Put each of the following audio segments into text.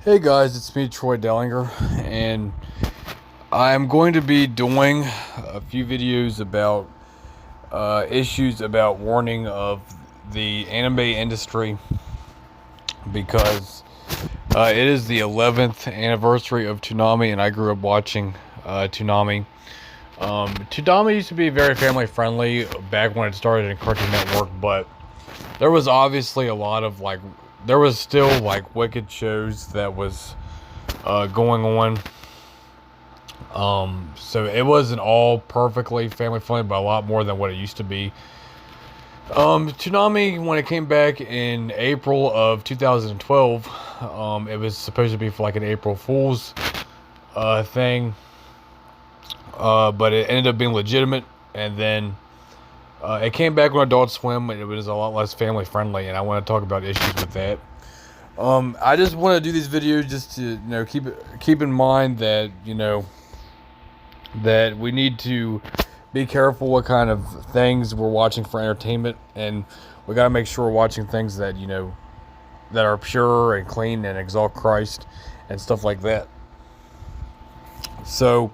Hey guys, it's me, Troy Dellinger, and I'm going to be doing a few videos about issues about warning of the anime industry because it is the 11th anniversary of Toonami, and I grew up watching Toonami. Toonami used to be very family friendly back when it started in Cartoon Network, but there was obviously a lot of there was still wicked shows that was going on. So it wasn't all perfectly family friendly, but a lot more than what it used to be. Toonami, when it came back in April of 2012, it was supposed to be for like an April Fool's thing, but it ended up being legitimate. And then it came back on Adult Swim, and it was a lot less family friendly. And I want to talk about issues with that. I just want to do these videos just to keep in mind that that we need to be careful what kind of things we're watching for entertainment, and we got to make sure we're watching things that that are pure and clean and exalt Christ and stuff like that. So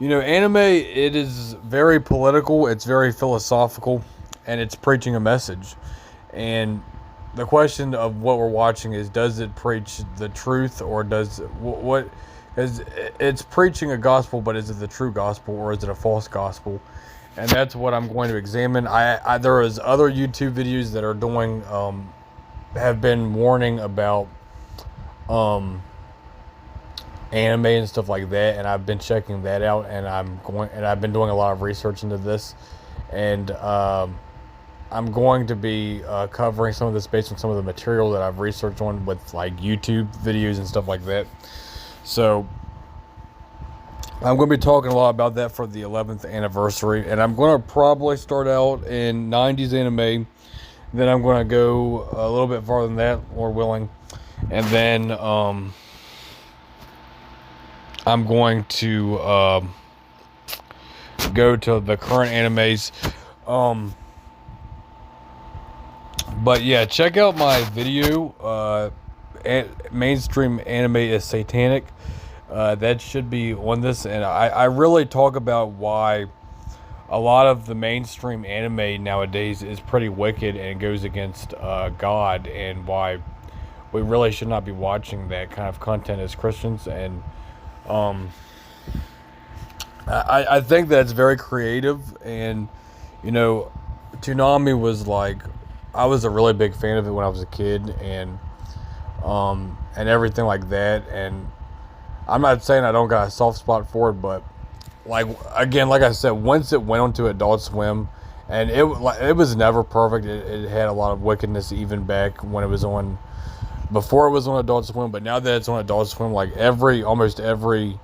anime, it is very political, it's very philosophical, and it's preaching a message. And the question of what we're watching is, does it preach the truth, or does what is it's preaching a gospel, but is it the true gospel, or is it a false gospel? And that's what I'm going to examine. There is other YouTube videos that are doing have been warning about anime and stuff like that, and I've been checking that out, and I've been doing a lot of research into this, and I'm going to be covering some of this based on some of the material that I've researched on with YouTube videos and stuff like that. So I'm going to be talking a lot about that for the 11th anniversary, and I'm going to probably start out in 90s anime, then I'm going to go a little bit farther than that, Lord willing, and then I'm going to go to the current animes. But yeah, check out my video. Mainstream anime is satanic. That should be on this, and I really talk about why a lot of the mainstream anime nowadays is pretty wicked and goes against God, and why we really should not be watching that kind of content as Christians. And I think that's very creative, and Toonami was I was a really big fan of it when I was a kid, and everything like that. And I'm not saying I don't got a soft spot for it, but again, like I said, once it went onto Adult Swim, and it was never perfect. It had a lot of wickedness even back when it was on, before it was on Adult Swim. But now that it's on Adult Swim, almost every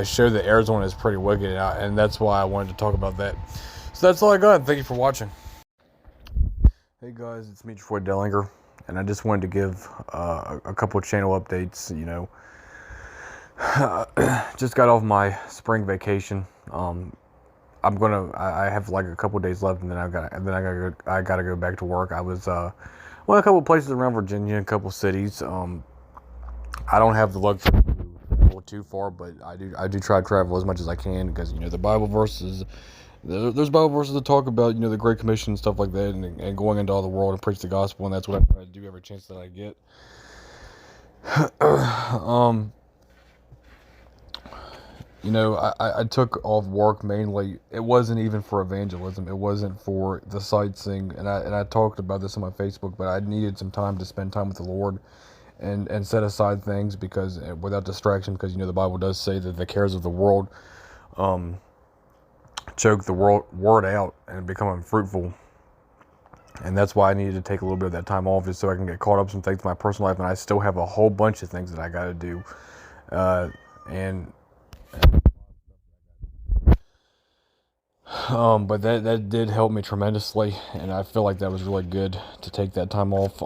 show that airs on is pretty wicked, and that's why I wanted to talk about that. So that's all I got. Thank you for watching. Hey guys, it's me, Troy Dellinger, and I just wanted to give a couple of channel updates. Just got off my spring vacation. I have a couple of days left, and then I gotta go back to work. I was a couple of places around Virginia, a couple of cities. I don't have the luxury to travel too far, but I do try to travel as much as I can, because the Bible verses. There's Bible verses that talk about the Great Commission and stuff like that, and going into all the world and preach the gospel, and that's what I try to do every chance that I get. I took off work mainly. It wasn't even for evangelism. It wasn't for the sightseeing, and I talked about this on my Facebook. But I needed some time to spend time with the Lord, and set aside things, because without distraction, because the Bible does say that the cares of the world choke the word out and become unfruitful. And that's why I needed to take a little bit of that time off, just so I can get caught up some things in my personal life. And I still have a whole bunch of things that I got to do, and but that did help me tremendously, and I feel like that was really good to take that time off.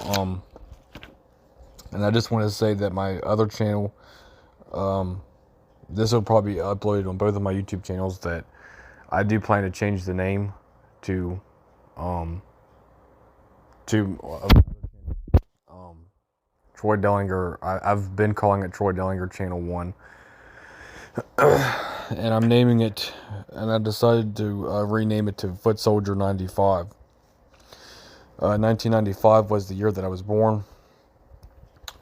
And I just want to say that my other channel, this will probably be uploaded on both of my YouTube channels, that I do plan to change the name to um Troy Dellinger. I've been calling it Troy Dellinger Channel 1. And I'm naming it, and I decided to rename it to Foot Soldier 95. 1995 was the year that I was born.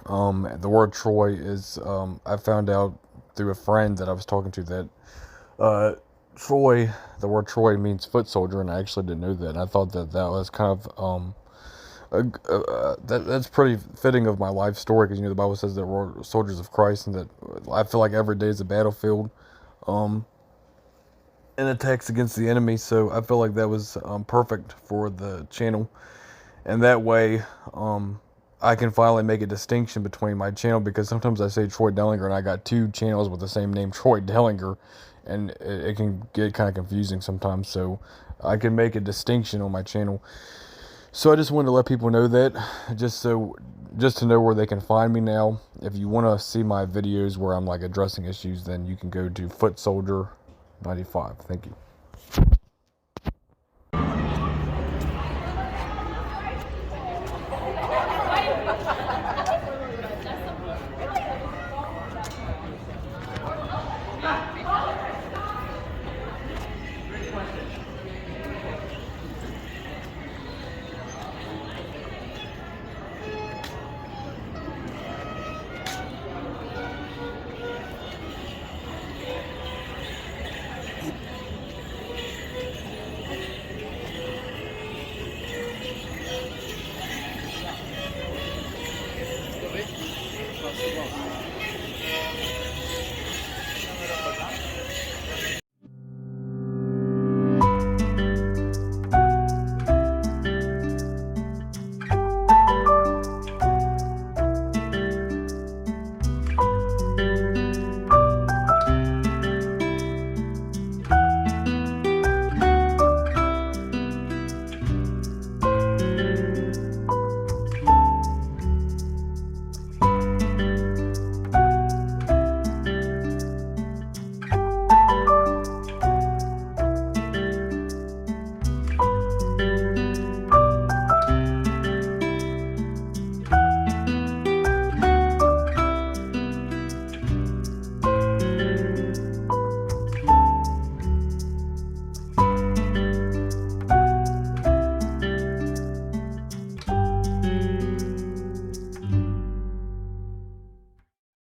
The word Troy is, I found out through a friend that I was talking to that Troy, the word Troy means foot soldier, and I actually didn't know that. And I thought that was kind of that's pretty fitting of my life story, because the Bible says that we're soldiers of Christ, and that I feel like every day is a battlefield, and attacks against the enemy. So I feel like that was perfect for the channel, and that way I can finally make a distinction between my channel, because sometimes I say Troy Dellinger and I got two channels with the same name, Troy Dellinger, and it can get kind of confusing sometimes. So I can make a distinction on my channel. So I just wanted to let people know that, just to know where they can find me now. If you want to see my videos where I'm like addressing issues, then you can go to Foot Soldier 95. Thank you.